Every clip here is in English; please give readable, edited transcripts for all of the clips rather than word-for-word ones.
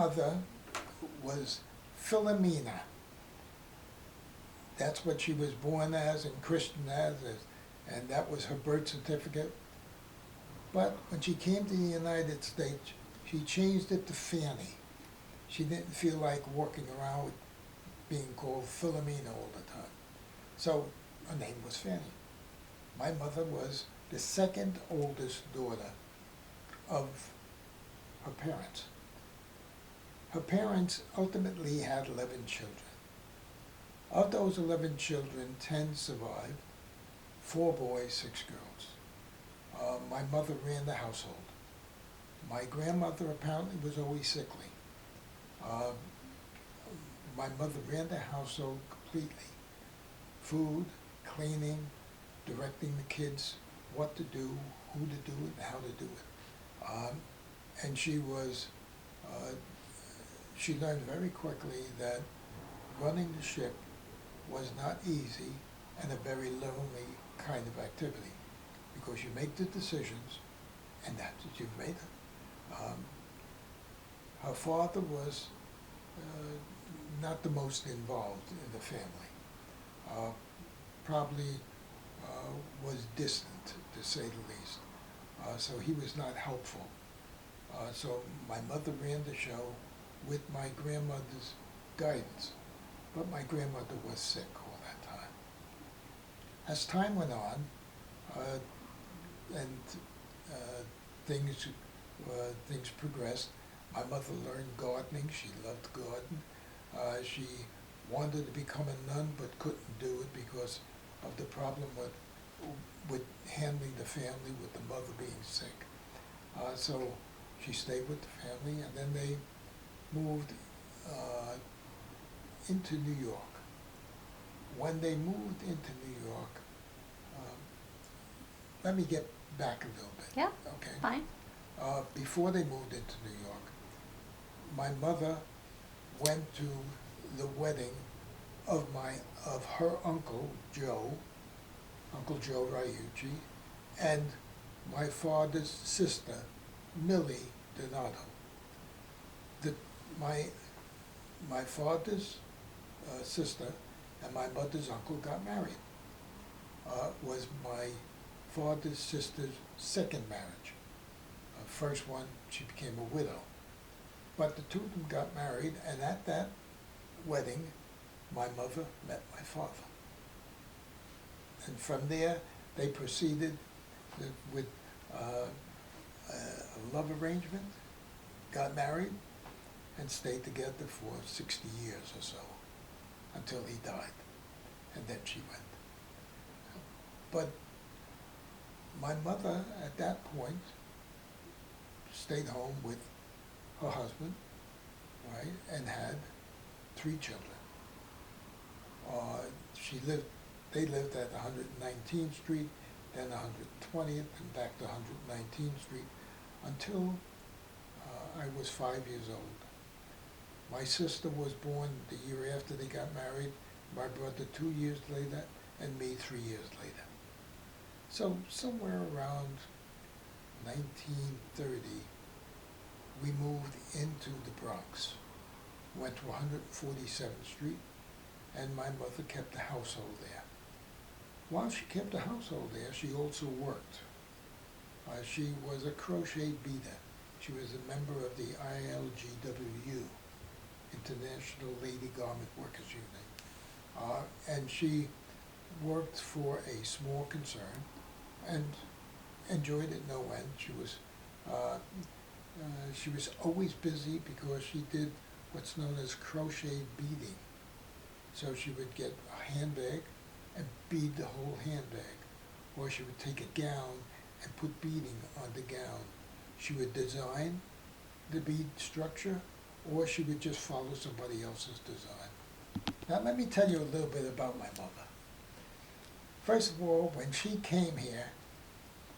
mother was Philomena. That's what she was born as and christened as, and that was her birth certificate. But when she came to the United States, she changed it to Fanny. She didn't feel like walking around with being called Philomena all the time. So her name was Fanny. My mother was the second oldest daughter of her parents. Her parents ultimately had 11 children. Of those 11 children, 10 survived, 4 boys, 6 girls. My mother ran the household. My grandmother apparently was always sickly. My mother ran the household completely. Food, cleaning, directing the kids what to do, who to do it, and how to do it. And she learned very quickly that running the ship was not easy and a very lonely kind of activity, because you make the decisions and that's what you've made them. Her father was not the most involved in the family. Probably was distant, to say the least. So he was not helpful. So my mother ran the show with my grandmother's guidance, but my grandmother was sick all that time. As time went on, and things progressed, my mother learned gardening. She loved to garden. She wanted to become a nun but couldn't do it because of the problem with handling the family, with the mother being sick. So she stayed with the family, and then they moved into New York. When they moved into New York, let me get back a little bit. Yeah, okay? fine. Before they moved into New York, my mother went to the wedding of her uncle Joe Raiucci, and my father's sister, Millie Donato. My father's sister and my mother's uncle got married. Was my father's sister's second marriage. First one, she became a widow. But the two of them got married, and at that wedding, my mother met my father. And from there, they proceeded with a love arrangement, got married, and stayed together for 60 years or so, until he died, and then she went. But my mother, at that point, stayed home with her husband, right, and had 3 children. They lived at 119th Street, then 120th, and back to 119th Street, until I was 5 years old. My sister was born the year after they got married, my brother 2 years later, and me 3 years later. So somewhere around 1930, we moved into the Bronx, went to 147th Street, and my mother kept the household there. While she kept the household there, she also worked. She was a crochet beater. She was a member of the ILGWU, International Lady Garment Workers Union. And she worked for a small concern and enjoyed it no end. She was always busy because she did what's known as crochet beading. So she would get a handbag and bead the whole handbag, or she would take a gown and put beading on the gown. She would design the bead structure, or she would just follow somebody else's design. Now let me tell you a little bit about my mother. First of all, when she came here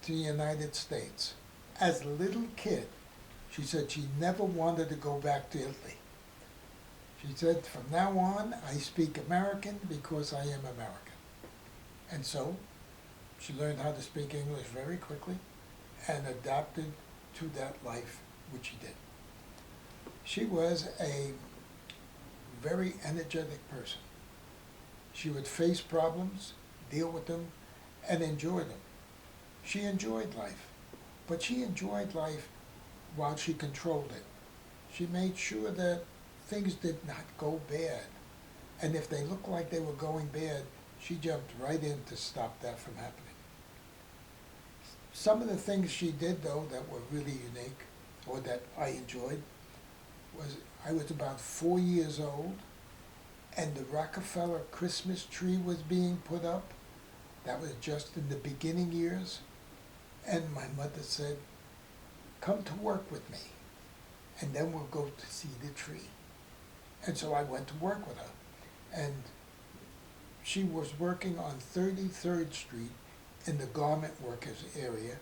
to the United States, as a little kid, she said she never wanted to go back to Italy. She said, from now on, I speak American because I am American. And so, she learned how to speak English very quickly and adapted to that life, which she did. She was a very energetic person. She would face problems, deal with them, and enjoy them. She enjoyed life, but she enjoyed life while she controlled it. She made sure that things did not go bad. And if they looked like they were going bad, she jumped right in to stop that from happening. Some of the things she did, though, that were really unique, or that I enjoyed, was I was about 4 years old, and the Rockefeller Christmas tree was being put up. That was just in the beginning years. And my mother said, come to work with me, and then we'll go to see the tree. And so I went to work with her. And she was working on 33rd Street in the garment workers area.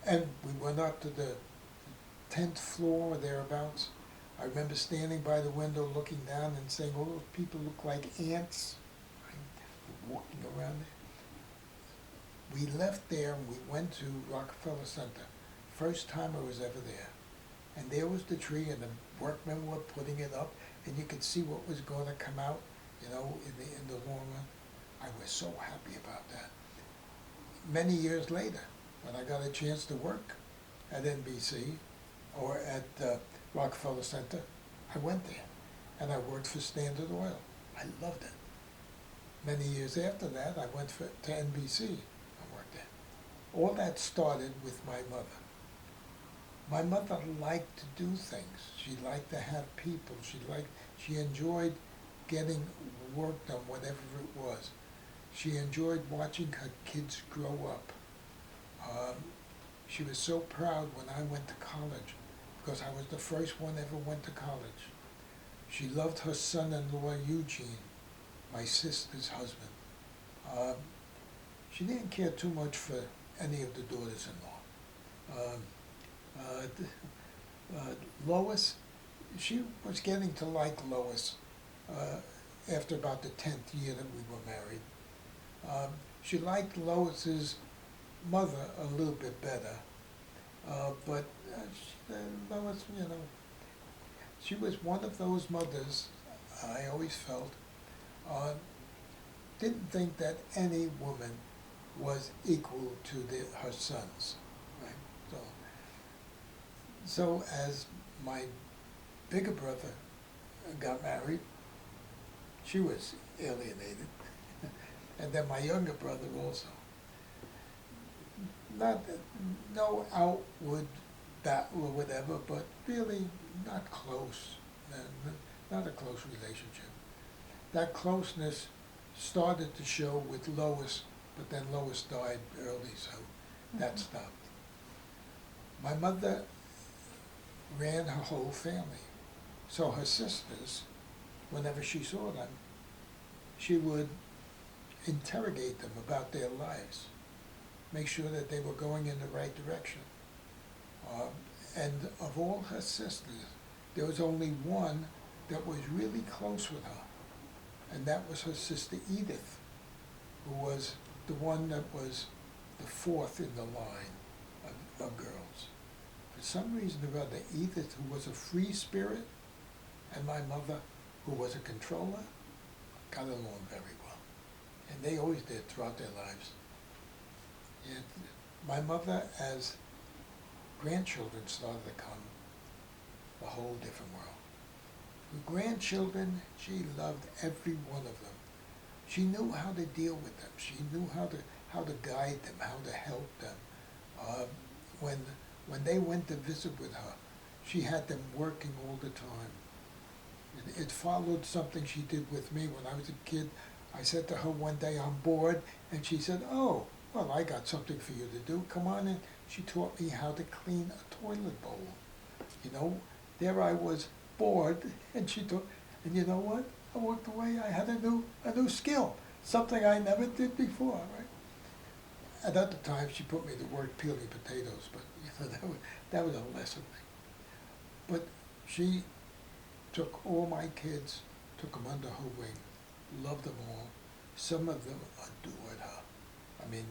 And we went up to the 10th floor or thereabouts. I remember standing by the window looking down and saying, oh, those people look like ants, right? Walking around there. We left there and we went to Rockefeller Center. First time I was ever there. And there was the tree and the workmen were putting it up and you could see what was going to come out, in the long run. I was so happy about that. Many years later, when I got a chance to work at NBC or at Rockefeller Center, I went there and I worked for Standard Oil. I loved it. Many years after that, I went to NBC and worked there. All that started with my mother. My mother liked to do things. She liked to have people. She enjoyed getting work done, whatever it was. She enjoyed watching her kids grow up. She was so proud when I went to college, because I was the first one ever went to college. She loved her son-in-law, Eugene, my sister's husband. She didn't care too much for any of the daughters-in-law. Lois, she was getting to like Lois after about the 10th year that we were married. She liked Lois's mother a little bit better, but Lois, she was one of those mothers, I always felt, didn't think that any woman was equal to her sons, right? So as my bigger brother got married, she was alienated. And then my younger brother also. No outward battle or whatever, but really not close, not a close relationship. That closeness started to show with Lois, but then Lois died early, so that stopped. My mother ran her whole family. So her sisters, whenever she saw them, she would interrogate them about their lives, make sure that they were going in the right direction. And of all her sisters, there was only one that was really close with her, and that was her sister Edith, who was the one that was the fourth in the line of girls. For some reason or other, Edith, who was a free spirit, and my mother, who was a controller, got along very well. And they always did throughout their lives. And my mother, as grandchildren started to come, a whole different world. The grandchildren, she loved every one of them. She knew how to deal with them. She knew how to guide them, how to help them. When they went to visit with her, she had them working all the time. It followed something she did with me when I was a kid. I said to her one day, I'm bored, and she said, oh, well, I got something for you to do. Come on in. She taught me how to clean a toilet bowl. There I was bored, and she taught, and you know what? I walked away, I had a new skill, something I never did before, right? At other times, she put me to work peeling potatoes, but that was a lesson thing. But she took all my kids, took them under her wing, loved them all. Some of them adored her. I mean,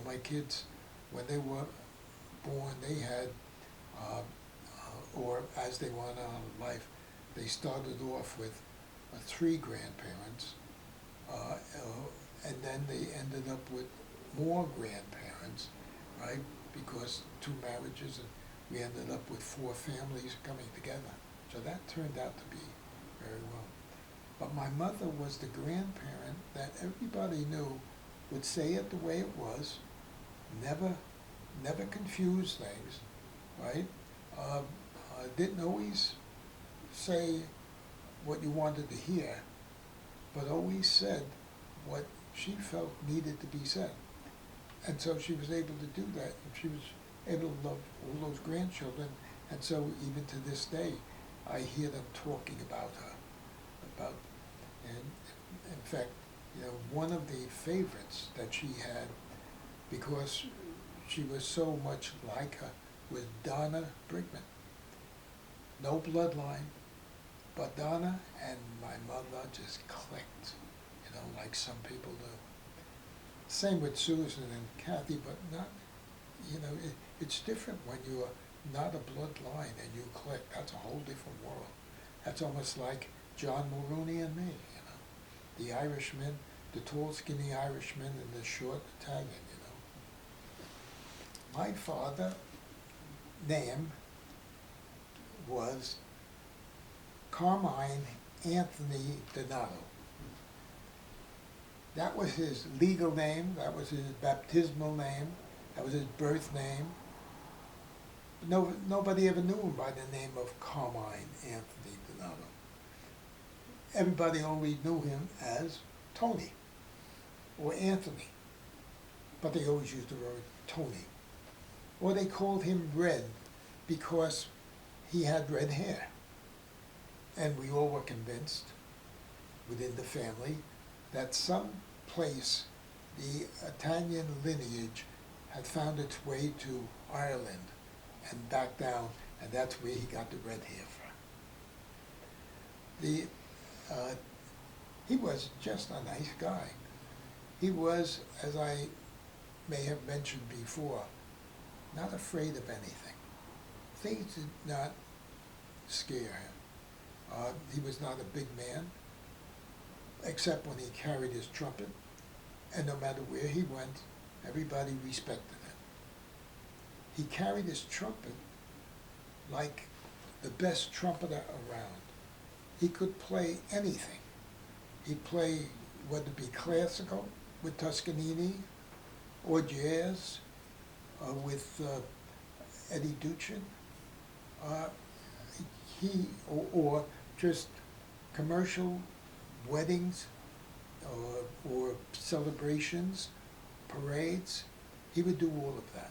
my kids, when they were born, they had or as they went on in life, they started off with three grandparents, and then they ended up with more grandparents, right? Because two marriages, and we ended up with four families coming together. So that turned out to be very well. But my mother was the grandparent that everybody knew would say it the way it was, never confuse things, right? Didn't always say what you wanted to hear, but always said what she felt needed to be said. And so she was able to do that, and she was able to love all those grandchildren, and so even to this day, I hear them talking about her, and in fact, one of the favorites that she had, because she was so much like her, was Donna Brigman. No bloodline, but Donna and my mother just clicked, like some people do. Same with Susan and Kathy, but not, it's different when you're not a bloodline and you click. That's a whole different world. That's almost like John Mulrooney and me, the Irishman, the tall, skinny Irishman and the short Italian, My father, name was Carmine Anthony Donato. That was his legal name, that was his baptismal name, that was his birth name. Nobody ever knew him by the name of Carmine Anthony Donato. Everybody only knew him as Tony or Anthony, but they always used the word Tony. Or they called him Red because he had red hair. And we all were convinced within the family that some place the Italian lineage had found its way to Ireland and back down, and that's where he got the red hair from. He was just a nice guy. He was, as I may have mentioned before, not afraid of anything. Things did not scare him. He was not a big man, except when he carried his trumpet, and no matter where he went, everybody respected him. He carried his trumpet like the best trumpeter around. He could play anything. He'd play, whether it be classical with Toscanini, or jazz with Eddie Duchin, or just commercial weddings or celebrations, parades. He would do all of that.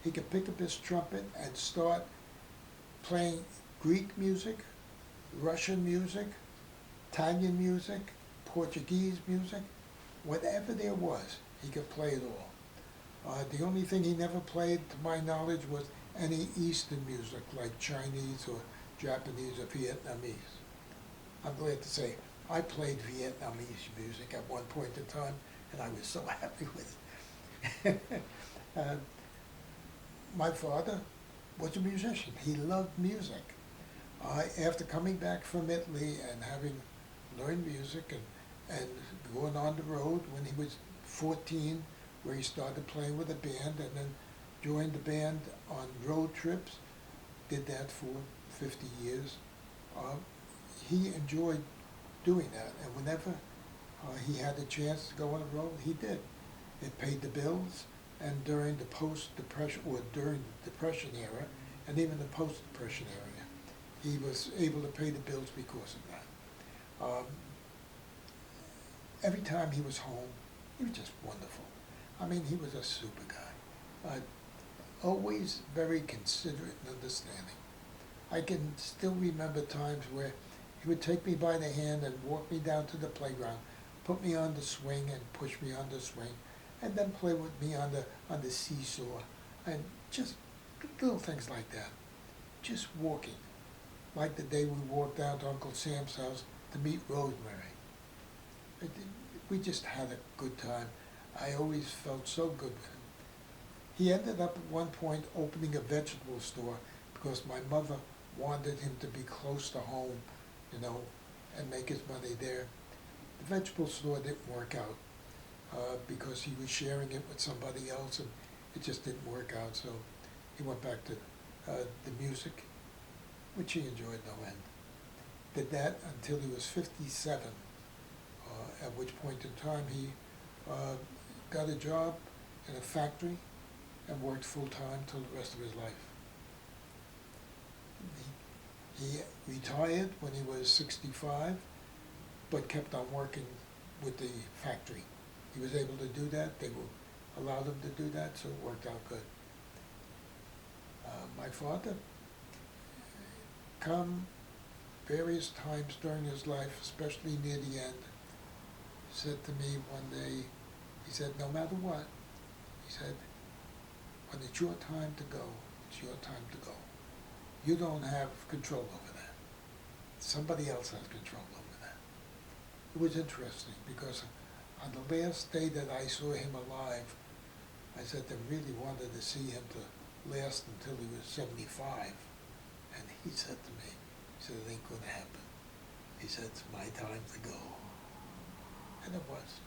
He could pick up his trumpet and start playing Greek music, Russian music, Italian music, Portuguese music, whatever there was, he could play it all. The only thing he never played, to my knowledge, was any Eastern music, like Chinese or Japanese or Vietnamese. I'm glad to say I played Vietnamese music at one point in time, and I was so happy with it. My father was a musician. He loved music. After coming back from Italy and having learned music and going on the road when he was 14, where he started playing with a band and then joined the band on road trips, did that for 50 years. He enjoyed doing that, and whenever he had a chance to go on the road, he did. It paid the bills, and during the post-Depression, or during the Depression era, and even the post-Depression era, he was able to pay the bills because of that. Every time he was home, he was just wonderful. I mean, he was a super guy. Always very considerate and understanding. I can still remember times where he would take me by the hand and walk me down to the playground, put me on the swing and push me on the swing, and then play with me on the seesaw, and just little things like that. Just walking, like the day we walked down to Uncle Sam's house to meet Rosemary. We just had a good time. I always felt so good with him. He ended up at one point opening a vegetable store because my mother wanted him to be close to home, you know, and make his money there. The vegetable store didn't work out because he was sharing it with somebody else, and it just didn't work out. So he went back to the music, which he enjoyed no end. Did that until he was 57, at which point in time he got a job in a factory and worked full-time till the rest of his life. He retired when he was 65, but kept on working with the factory. He was able to do that. They allowed him to do that, so it worked out good. My father, come various times during his life, especially near the end, said to me one day, he said, no matter what, he said, when it's your time to go, it's your time to go. You don't have control over that. Somebody else has control over that. It was interesting because on the last day that I saw him alive, I said I really wanted to see him to last until he was 75. And he said to me, he said, it ain't gonna happen. He said, it's my time to go. And it was.